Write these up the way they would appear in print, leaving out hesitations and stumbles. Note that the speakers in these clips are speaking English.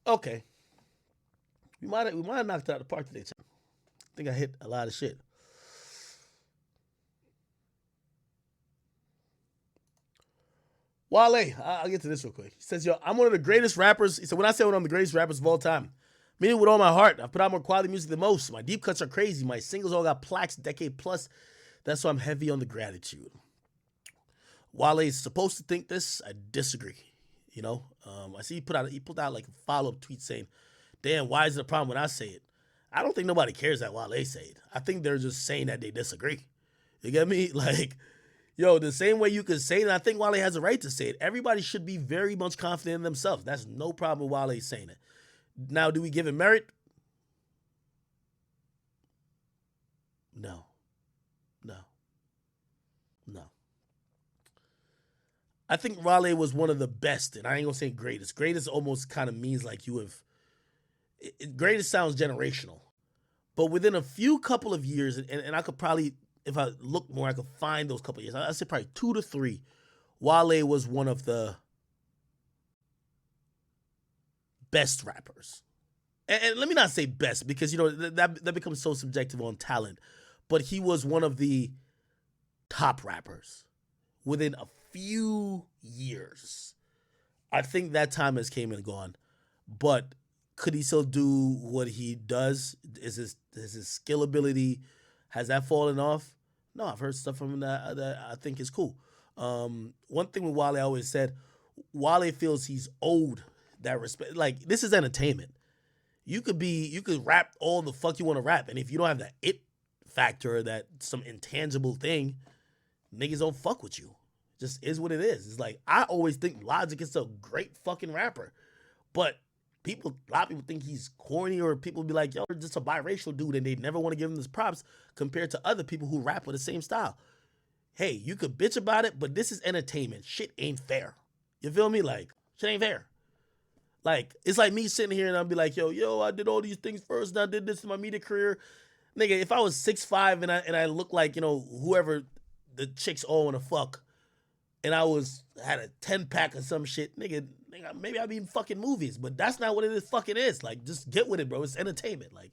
Okay, we might have knocked it out of the park today. I think I hit a lot of shit. Wale, I'll get to this real quick. He says, "Yo, I'm one of the greatest rappers." He said, "When I say one of the greatest rappers of all time, I mean it with all my heart. I've put out more quality music than most. My deep cuts are crazy. My singles all got plaques, decade plus. That's why I'm heavy on the gratitude." Wale is supposed to think this. I disagree. I see he put out like a follow up tweet saying, "Damn, why is it a problem when I say it?" I don't think nobody cares that Wale say it. I think they're just saying that they disagree. You get me? Like, yo, the same way you could say it, I think Wale has a right to say it. Everybody should be very much confident in themselves. That's no problem with Wale saying it. Now, do we give him merit? No, no, no. I think Wale was one of the best, and I ain't gonna say greatest. Greatest almost kind of means like you have. Greatest sounds generational, but within a few couple of years, and I could probably, if I look more, I could find those couple of years. I'd say probably 2 to 3. Wale was one of the best rappers. And let me not say best because that becomes so subjective on talent, but he was one of the top rappers within a few years. I think that time has came and gone, but could he still do what he does? Is his skill ability, has that fallen off? No, I've heard stuff from him that I think is cool. One thing with Wale, I always said, Wale feels he's owed that respect. Like, this is entertainment. You could rap all the fuck you want to rap, and if you don't have that it factor, that some intangible thing, niggas don't fuck with you. Just is what it is. It's like, I always think Logic is a great fucking rapper, but a lot of people think he's corny, or people be like, yo, you're just a biracial dude, and they never want to give him his props compared to other people who rap with the same style. Hey, you could bitch about it, but this is entertainment. Shit ain't fair. You feel me? Like, shit ain't fair. Like, it's like me sitting here and I'll be like, yo, I did all these things first and I did this in my media career. Nigga, if I was 6'5" and I look like, whoever the chicks all wanna fuck, and I had a 10 pack or some shit, nigga, maybe I'd be in fucking movies, but that's not what it is fucking is. Like, just get with it, bro. It's entertainment. Like,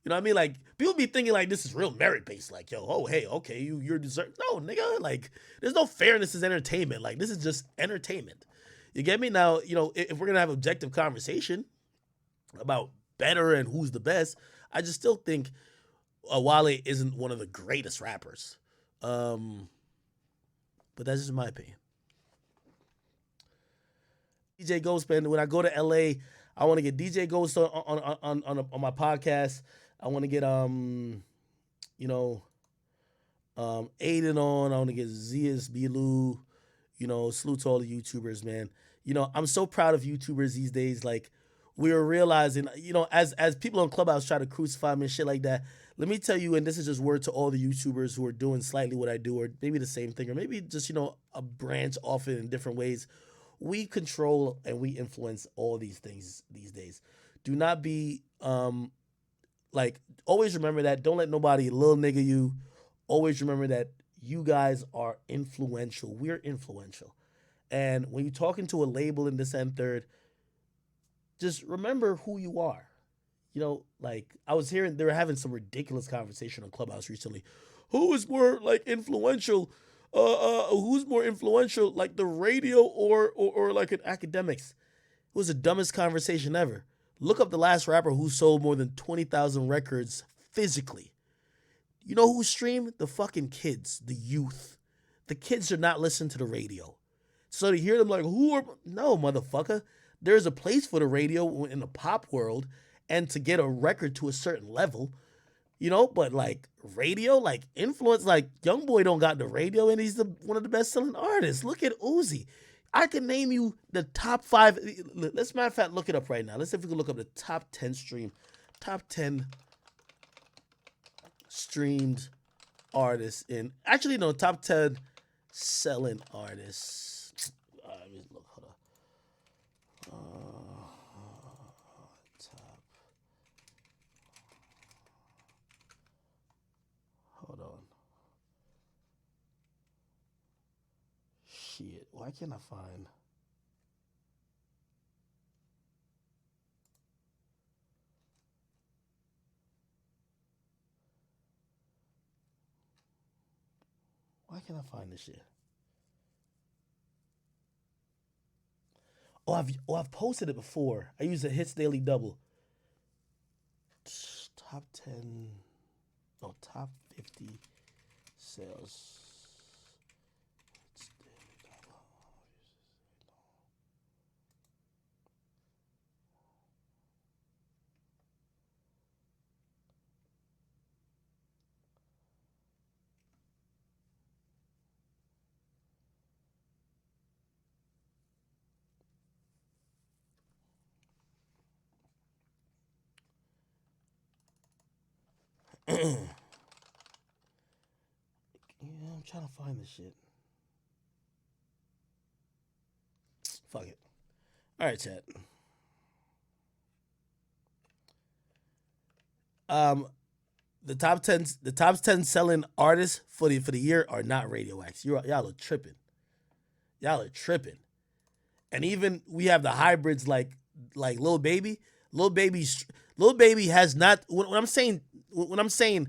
you know what I mean? Like, people be thinking like this is real merit based. Like, yo, oh hey, okay, you're deserved. No, nigga, like, there's no fairness as entertainment. Like, this is just entertainment. You get me? Now, if we're gonna have objective conversation about better and who's the best, I just still think Wale isn't one of the greatest rappers. Um, but that's just my opinion. DJ Ghost, man. When I go to LA, I want to get DJ Ghost on my podcast. I want to get you know Aiden on. I want to get Zias Bilu. Salute to all the YouTubers, man. I'm so proud of YouTubers these days. Like, we are realizing, as people on Clubhouse try to crucify me and shit like that. Let me tell you, and this is just word to all the YouTubers who are doing slightly what I do, or maybe the same thing, or maybe just a branch off it in different ways. We control and we influence all these things these days. Do not be like, always remember that. Don't let nobody little nigga you. Always remember that you guys are influential. We're influential. And when you're talking to a label in this and third, just remember who you are. Like, I was hearing they were having some ridiculous conversation on Clubhouse recently. Who is more like influential? Who's more influential, like the radio or like an academics? It was the dumbest conversation ever. Look up the last rapper who sold more than 20,000 records physically. You know who streamed? The fucking kids, the youth. The kids are not listening to the radio. So to hear them like, who are. No, motherfucker. There's a place for the radio in the pop world, and to get a record to a certain level, but like radio, like influence, like Young Boy don't got the radio, and he's one of the best selling artists. Look at Uzi. I can name you the top 5. Let's, matter of fact, look it up right now. Let's see if we can look up the top 10 streamed artists in, actually, no, top 10 selling artists. Let me look. Hold on. Top. Hold on. Shit. Why can't I find? can't I find this shit? I've posted it before. I use a Hits Daily Double. Top 10, no, top 50 sales. Yeah, I'm trying to find this shit. Fuck it. All right, chat. The top 10 selling artists for the year are not Radioactive. Y'all are tripping. Y'all are tripping. And even we have the hybrids like Lil Baby. Lil Baby has not. When I'm saying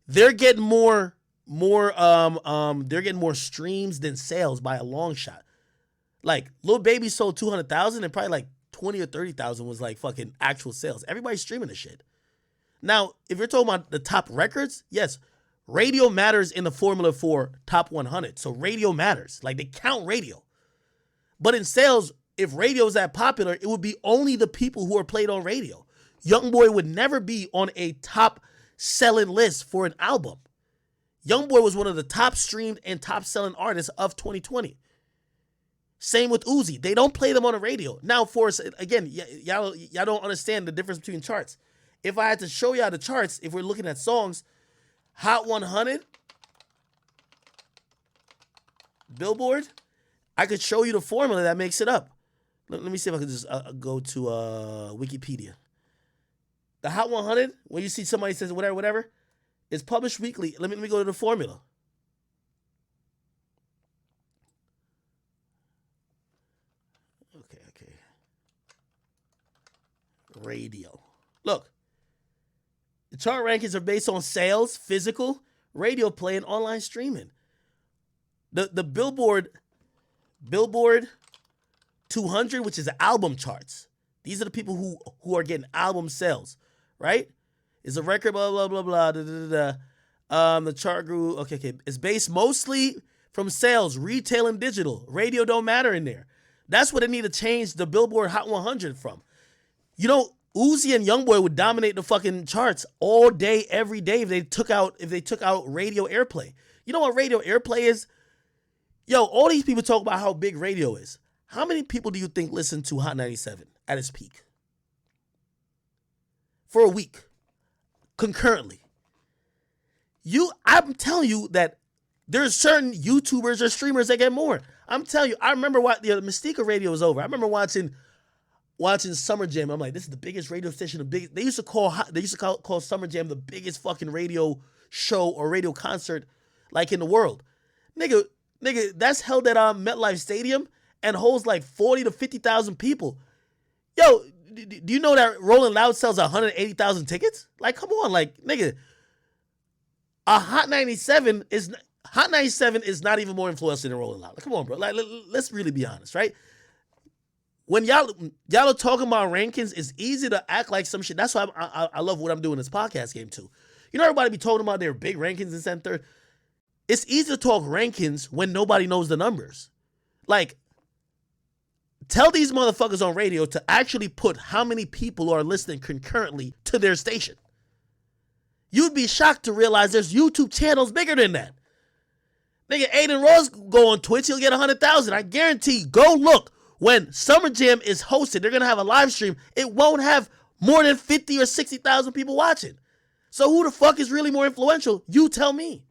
they're getting more they're getting more streams than sales by a long shot. Like Lil Baby sold 200,000 and probably like 20 or 30,000 was like fucking actual sales. Everybody's streaming the shit. Now, if you're talking about the top records, yes, radio matters in the formula for top 100. So radio matters. Like they count radio. But in sales, if radio is that popular, it would be only the people who are played on radio. YoungBoy would never be on a top selling list for an album. YoungBoy was one of the top streamed and top selling artists of 2020. Same with Uzi. They don't play them on the radio. Now, for us, again, y'all don't understand the difference between charts. If I had to show y'all the charts, if we're looking at songs, Hot 100, Billboard, I could show you the formula that makes it up. Let me see if I can just go to Wikipedia. The Hot 100, when you see somebody says whatever, is published weekly. Let me go to the formula. Okay. Radio. Look. The chart rankings are based on sales, physical, radio play, and online streaming. The Billboard 200, which is album charts. These are the people who are getting album sales, right? Is a record, blah, blah, blah, blah, da, da, da, da. The chart grew, okay. It's based mostly from sales, retail, and digital. Radio don't matter in there. That's what they need to change the Billboard Hot 100 from. You know, Uzi and YoungBoy would dominate the fucking charts all day, every day if they took out radio airplay. You know what radio airplay is? Yo, all these people talk about how big radio is. How many people do you think listen to Hot 97 at its peak? For a week. Concurrently. I'm telling you that there's certain YouTubers or streamers that get more. I'm telling you, I remember the Mystica radio was over. I remember watching Summer Jam. I'm like, this is the biggest radio station. They used to call Summer Jam the biggest fucking radio show or radio concert like in the world. Nigga, that's held at MetLife Stadium and holds like 40 to 50,000 people. Yo, do you know that Rolling Loud sells 180,000 tickets? Like, come on, like, nigga, a Hot 97 is not even more influential than Rolling Loud. Like, come on, bro. Like, let's really be honest, right? When y'all are talking about rankings, it's easy to act like some shit. That's why I love what I'm doing in this podcast game too. You know, everybody be talking about their big rankings and center. It's easy to talk rankings when nobody knows the numbers. Like, tell these motherfuckers on radio to actually put how many people are listening concurrently to their station. You'd be shocked to realize there's YouTube channels bigger than that. Nigga, Aiden Ross go on Twitch, he'll get 100,000. I guarantee, go look. When Summer Jam is hosted, they're going to have a live stream. It won't have more than 50 or 60,000 people watching. So who the fuck is really more influential? You tell me.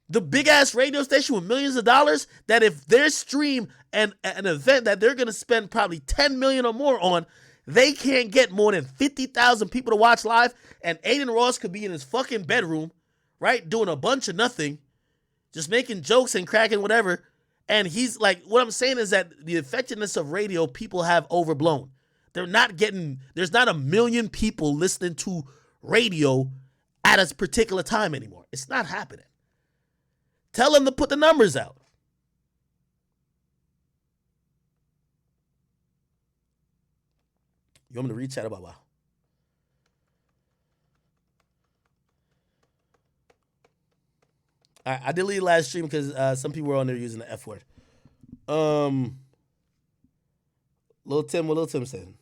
The big-ass radio station with millions of dollars that if their stream and an event that they're going to spend probably $10 million or more on, they can't get more than 50,000 people to watch live, and Aiden Ross could be in his fucking bedroom, right, doing a bunch of nothing, just making jokes and cracking whatever. And he's like, what I'm saying is that the effectiveness of radio, people have overblown. There's not a million people listening to radio at a particular time anymore. It's not happening. Tell them to put the numbers out. You want me to read chat about wow? All right, I deleted last stream because some people were on there using the F word. Lil Tim, what Lil Tim said.